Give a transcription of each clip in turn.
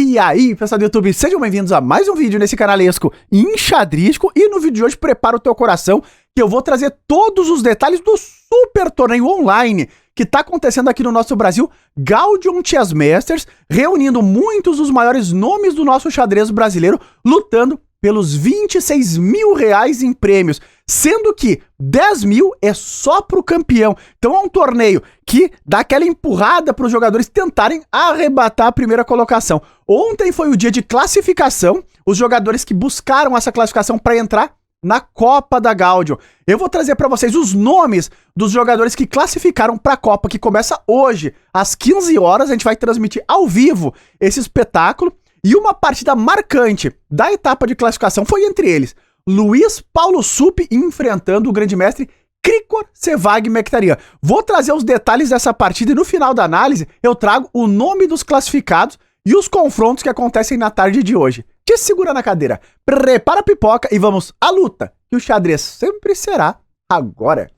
E aí, pessoal do YouTube, sejam bem-vindos a mais um vídeo nesse canalesco enxadrístico. E no vídeo de hoje, prepara o teu coração, que eu vou trazer todos os detalhes do super torneio online que tá acontecendo aqui no nosso Brasil, Gaudium Chess Masters, reunindo muitos dos maiores nomes do nosso xadrez brasileiro, lutando pelos 26 mil reais em prêmios, sendo que 10 mil é só pro campeão. Então é um torneio que dá aquela empurrada para os jogadores tentarem arrebatar a primeira colocação. Ontem foi o dia de classificação, os jogadores que buscaram essa classificação para entrar na Copa da Gaudium. Eu vou trazer para vocês os nomes dos jogadores que classificaram para a Copa, que começa hoje, às 15 horas. A gente vai transmitir ao vivo esse espetáculo. E uma partida marcante da etapa de classificação foi entre eles, Luiz Paulo Supi enfrentando o grande mestre Krikor Sevagmekhtarian. Vou trazer os detalhes dessa partida e no final da análise eu trago o nome dos classificados e os confrontos que acontecem na tarde de hoje. Te segura na cadeira, prepara a pipoca e vamos à luta, que o xadrez sempre será agora.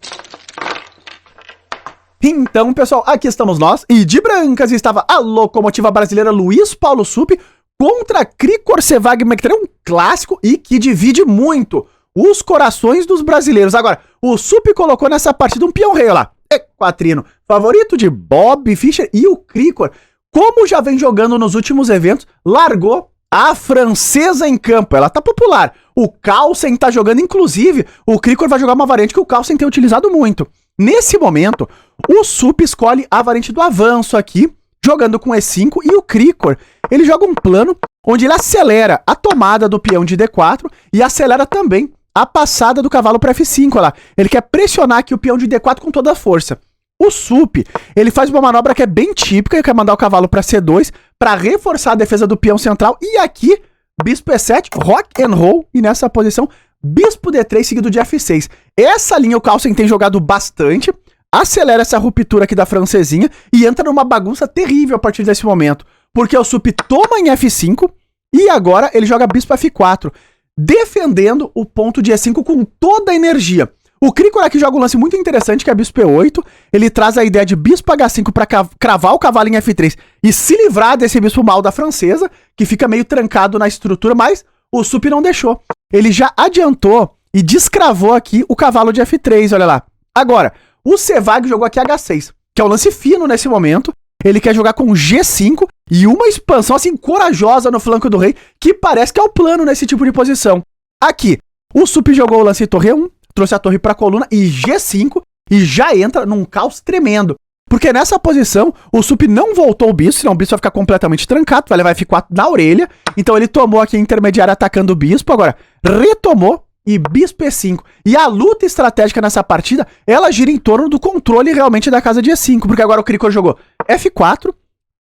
Então, pessoal, aqui estamos nós, e de brancas estava a locomotiva brasileira Luiz Paulo Supi contra Krikor Sevagmekhtarian, um clássico e que divide muito os corações dos brasileiros. Agora, o Supi colocou nessa partida um peão rei, olha lá, Equatrino, favorito de Bob Fischer, e o Krikor, como já vem jogando nos últimos eventos, largou a francesa em campo. Ela tá popular. O Carlsen tá jogando, inclusive, o Krikor vai jogar uma variante que o Carlsen tem utilizado muito. Nesse momento, o Supi escolhe a variante do avanço aqui, jogando com E5, e o Krikor, ele joga um plano onde ele acelera a tomada do peão de D4 e acelera também a passada do cavalo para F5, olha lá. Ele quer pressionar aqui o peão de D4 com toda a força. O Supi, ele faz uma manobra que é bem típica, ele quer mandar o cavalo para C2 para reforçar a defesa do peão central, e aqui, bispo E7, rock and roll, e nessa posição, bispo D3 seguido de F6. Essa linha o Carlsen tem jogado bastante, acelera essa ruptura aqui da francesinha e entra numa bagunça terrível a partir desse momento, porque o Supi toma em F5 e agora ele joga bispo F4, defendendo o ponto de E5 com toda a energia. O Krikor aqui joga um lance muito interessante, que é bispo E8, ele traz a ideia de bispo H5 para cravar o cavalo em F3 e se livrar desse bispo mal da francesa, que fica meio trancado na estrutura, mas o Supi não deixou. Ele já adiantou e descravou aqui o cavalo de F3, olha lá. Agora, o Sevag jogou aqui H6, que é um lance fino nesse momento. Ele quer jogar com G5 e uma expansão assim corajosa no flanco do rei, que parece que é o plano nesse tipo de posição. Aqui, o Supi jogou o lance torre 1, trouxe a torre para a coluna e G5 e já entra num caos tremendo. Porque nessa posição, o Supi não voltou o bispo, senão o bispo vai ficar completamente trancado, vai levar F4 na orelha. Então ele tomou aqui a intermediária atacando o bispo, agora retomou e bispo E5. E a luta estratégica nessa partida, ela gira em torno do controle realmente da casa de E5, porque agora o Krikor jogou F4.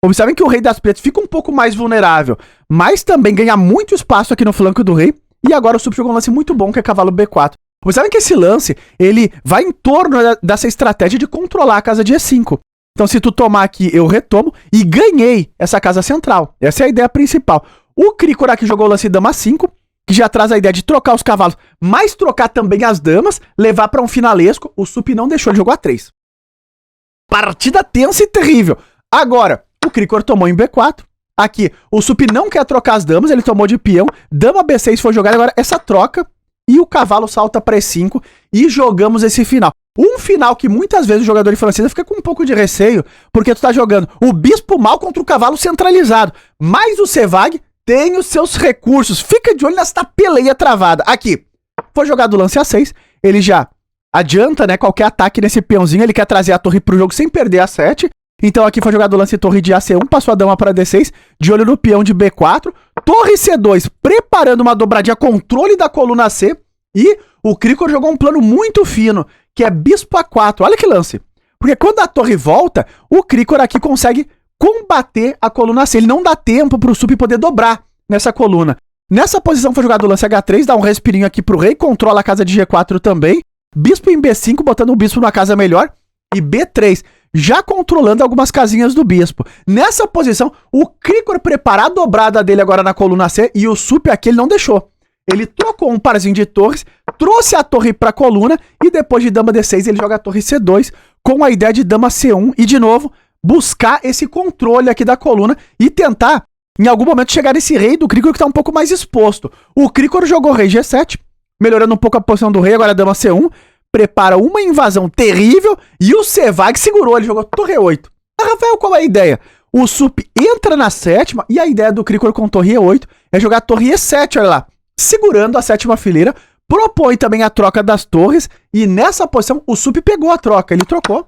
Observem que o rei das pretas fica um pouco mais vulnerável, mas também ganha muito espaço aqui no flanco do rei. E agora o Supi jogou um lance muito bom, que é cavalo B4. Observem que esse lance, ele vai em torno dessa estratégia de controlar a casa de E5. Então se tu tomar aqui, eu retomo e ganhei essa casa central. Essa é a ideia principal. O Krikor aqui jogou o lance dama 5, que já traz a ideia de trocar os cavalos, mas trocar também as damas, levar para um finalesco. O Supi não deixou, ele jogou A3. Partida tensa e terrível. Agora, o Krikor tomou em B4. Aqui, o Supi não quer trocar as damas, ele tomou de peão. Dama B6 foi jogada, agora essa troca. E o cavalo salta para E5 e jogamos esse final. Um final que muitas vezes o jogador francês fica com um pouco de receio, porque tu tá jogando o bispo mal contra o cavalo centralizado. Mas o Sevag tem os seus recursos. Fica de olho nessa peleia travada. Aqui, foi jogado o lance A6. Ele já adianta, né, qualquer ataque nesse peãozinho. Ele quer trazer a torre pro jogo sem perder a 7. Então aqui foi jogado o lance torre de AC1, passou a dama para D6, de olho no peão de B4, torre C2, preparando uma dobradinha, controle da coluna C, e o Krikor jogou um plano muito fino, que é bispo A4. Olha que lance, porque quando a torre volta, o Krikor aqui consegue combater a coluna C, ele não dá tempo para o Supi poder dobrar nessa coluna. Nessa posição foi jogado o lance H3, dá um respirinho aqui pro rei, controla a casa de G4 também, bispo em B5, botando o bispo numa casa melhor, e B3, já controlando algumas casinhas do bispo. Nessa posição, o Krikor prepara a dobrada dele agora na coluna C, e o Supi aqui ele não deixou. Ele trocou um parzinho de torres, trouxe a torre para a coluna, e depois de dama D6 ele joga a torre C2, com a ideia de dama C1, e de novo, buscar esse controle aqui da coluna, e tentar em algum momento chegar esse rei do Krikor que tá um pouco mais exposto. O Krikor jogou rei G7, melhorando um pouco a posição do rei, agora a dama C1, prepara uma invasão terrível e o Sevag segurou, ele jogou torre 8. Ah, Rafael, qual é a ideia? O Sup entra na sétima e a ideia do Krikor com torre E8 é jogar torre E7, olha lá, segurando a sétima fileira, propõe também a troca das torres e nessa posição o Sup pegou a troca, ele trocou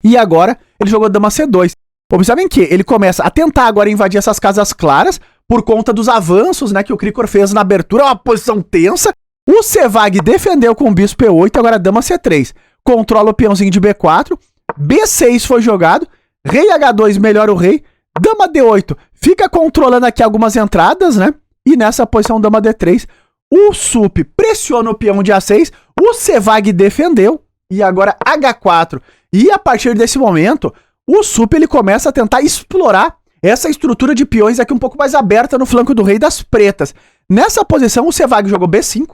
e agora ele jogou dama C2. Observem que ele começa a tentar agora invadir essas casas claras por conta dos avanços, né, que o Krikor fez na abertura, é uma posição tensa. O Sevag defendeu com o bispo E8, agora dama C3. Controla o peãozinho de B4, B6 foi jogado, rei H2 melhora o rei, dama D8 fica controlando aqui algumas entradas, né? E nessa posição dama D3, o Sup pressiona o peão de A6, o Sevag defendeu e agora H4. E a partir desse momento, o Sup ele começa a tentar explorar essa estrutura de peões aqui um pouco mais aberta no flanco do rei das pretas. Nessa posição, o Sevag jogou B5,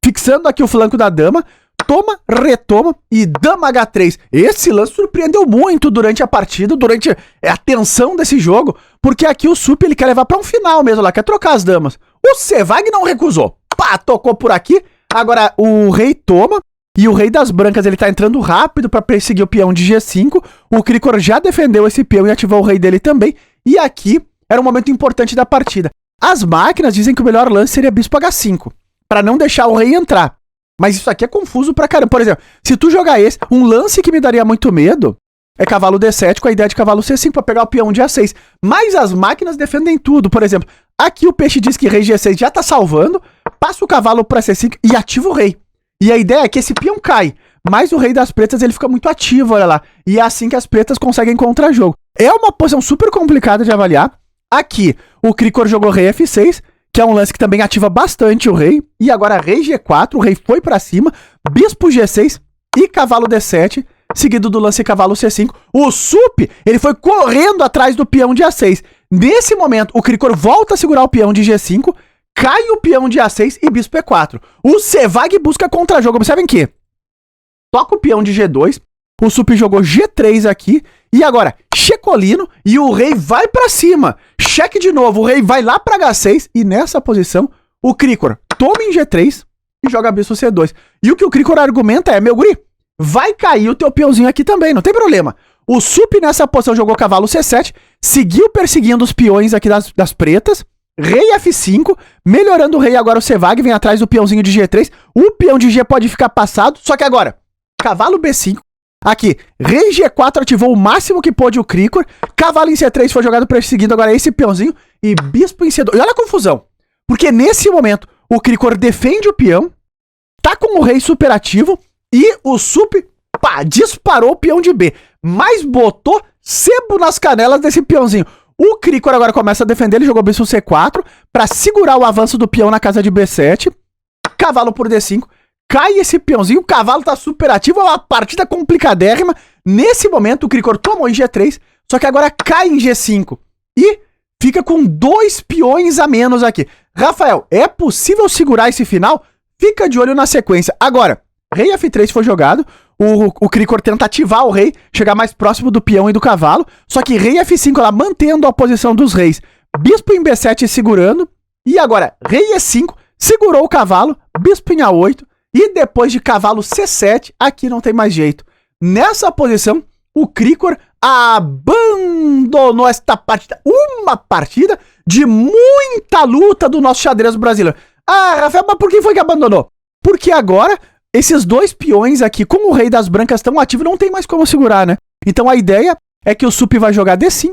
fixando aqui o flanco da dama, toma, retoma e dama H3. Esse lance surpreendeu muito durante a partida, durante a tensão desse jogo, porque aqui o Sup ele quer levar para um final mesmo, lá quer trocar as damas. O Sevag não recusou. Pá, tocou por aqui. Agora o rei toma e o rei das brancas ele tá entrando rápido para perseguir o peão de G5. O Krikor já defendeu esse peão e ativou o rei dele também. E aqui era um momento importante da partida. As máquinas dizem que o melhor lance seria bispo H5, para não deixar o rei entrar. Mas isso aqui é confuso pra caramba. Por exemplo, se tu jogar esse, um lance que me daria muito medo é cavalo D7 com a ideia de cavalo C5 pra pegar o peão de A6. Mas as máquinas defendem tudo. Por exemplo, aqui o peixe diz que rei G6 já tá salvando, passa o cavalo pra C5 e ativa o rei. E a ideia é que esse peão cai, mas o rei das pretas ele fica muito ativo, olha lá. E é assim que as pretas conseguem contra-jogo. É uma posição super complicada de avaliar. Aqui, o Krikor jogou rei F6, que é um lance que também ativa bastante o rei. E agora rei G4, o rei foi pra cima, bispo G6 e cavalo D7, seguido do lance cavalo C5. O Sup, ele foi correndo atrás do peão de A6. Nesse momento, o Krikor volta a segurar o peão de G5, cai o peão de A6 e bispo E4. O Sevag busca contra-jogo. Observem que toca o peão de G2, o Sup jogou G3 aqui, e agora checolino, e o rei vai pra cima. Cheque de novo, o rei vai lá pra H6, e nessa posição, o Krikor toma em G3 e joga bispo C2. E o que o Krikor argumenta é, meu guri, vai cair o teu peãozinho aqui também, não tem problema. O Sup nessa posição jogou cavalo C7, seguiu perseguindo os peões aqui das pretas, rei F5, melhorando o rei, agora o Sevag vem atrás do peãozinho de G3, o peão de G pode ficar passado, só que agora, cavalo B5, aqui, rei G4 ativou o máximo que pôde o Krikor, cavalo em C3 foi jogado perseguindo agora esse peãozinho, e bispo em C2, e olha a confusão, porque nesse momento, o Krikor defende o peão, tá com o rei super ativo, e o Sup, pá, disparou o peão de B, mas botou sebo nas canelas desse peãozinho. O Krikor agora começa a defender, ele jogou bispo C4 para segurar o avanço do peão na casa de B7. Cavalo por D5, cai esse peãozinho, o cavalo tá super ativo, é uma partida complicadérrima. Nesse momento o Krikor tomou em G3, só que agora cai em G5 e fica com 2 peões a menos aqui. Rafael, é possível segurar esse final? Fica de olho na sequência. Agora, rei F3 foi jogado, o Krikor tenta ativar o rei, chegar mais próximo do peão e do cavalo, só que rei F5 lá mantendo a posição dos reis, bispo em B7 segurando, e agora rei E5 segurou o cavalo, bispo em A8, e depois de cavalo C7, aqui não tem mais jeito. Nessa posição, o Krikor abandonou esta partida, uma partida de muita luta do nosso xadrez brasileiro. Ah, Rafael, mas por que foi que abandonou? Porque agora esses 2 peões aqui, com o rei das brancas tão ativo, não tem mais como segurar, né? Então a ideia é que o Sup vai jogar D5,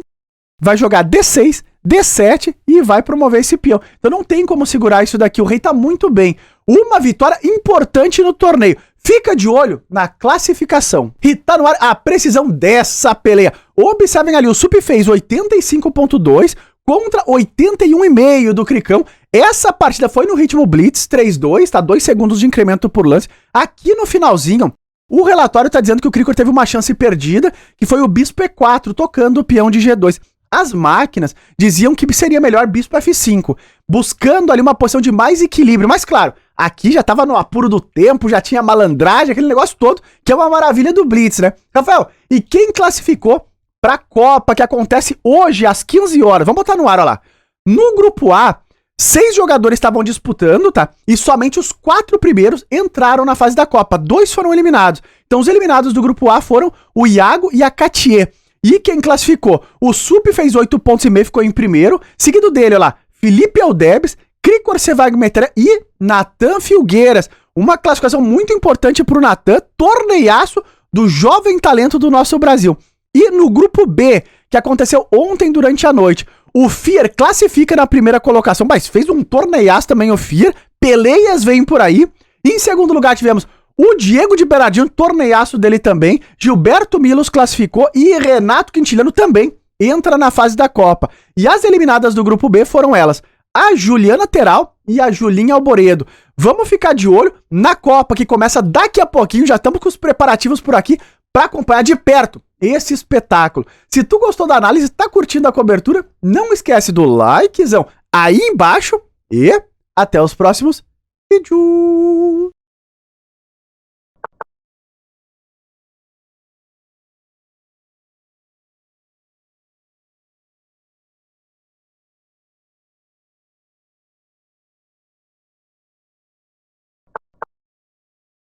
vai jogar D6, D7 e vai promover esse peão. Então não tem como segurar isso daqui, o rei tá muito bem. Uma vitória importante no torneio. Fica de olho na classificação. E tá no ar a precisão dessa peleia. Observem ali, o Sup fez 85.2 contra 81,5 do Krikão. Essa partida foi no ritmo Blitz, 3-2, tá? 2 segundos de incremento por lance. Aqui no finalzinho, o relatório tá dizendo que o Krikor teve uma chance perdida, que foi o bispo E4, tocando o peão de G2. As máquinas diziam que seria melhor bispo F5, buscando ali uma posição de mais equilíbrio. Mas claro, aqui já tava no apuro do tempo, já tinha malandragem, aquele negócio todo, que é uma maravilha do Blitz, né? Rafael, e quem classificou pra Copa, que acontece hoje às 15 horas? Vamos botar no ar, olha lá. No grupo A, 6 jogadores estavam disputando, tá? E somente os 4 primeiros entraram na fase da Copa. 2 foram eliminados. Então os eliminados do grupo A foram o Iago e a Catier. E quem classificou? O Sup fez 8 pontos e meio, ficou em primeiro. Seguido dele, olha lá, Felipe Eldebes, Krikor Sevagmeter e Natan Filgueiras. Uma classificação muito importante pro Natan, torneiaço do jovem talento do nosso Brasil. E no grupo B, que aconteceu ontem durante a noite, o Fier classifica na primeira colocação, mas fez um torneiaço também o Fier, Peleias vem por aí. Em segundo lugar tivemos o Diego de Beradinho, torneiaço dele também, Gilberto Milos classificou e Renato Quintiliano também entra na fase da Copa. E as eliminadas do grupo B foram elas, a Juliana Teral e a Julinha Alboredo. Vamos ficar de olho na Copa, que começa daqui a pouquinho, já estamos com os preparativos por aqui para acompanhar de perto esse espetáculo. Se tu gostou da análise, tá curtindo a cobertura, não esquece do likezão aí embaixo e até os próximos vídeos.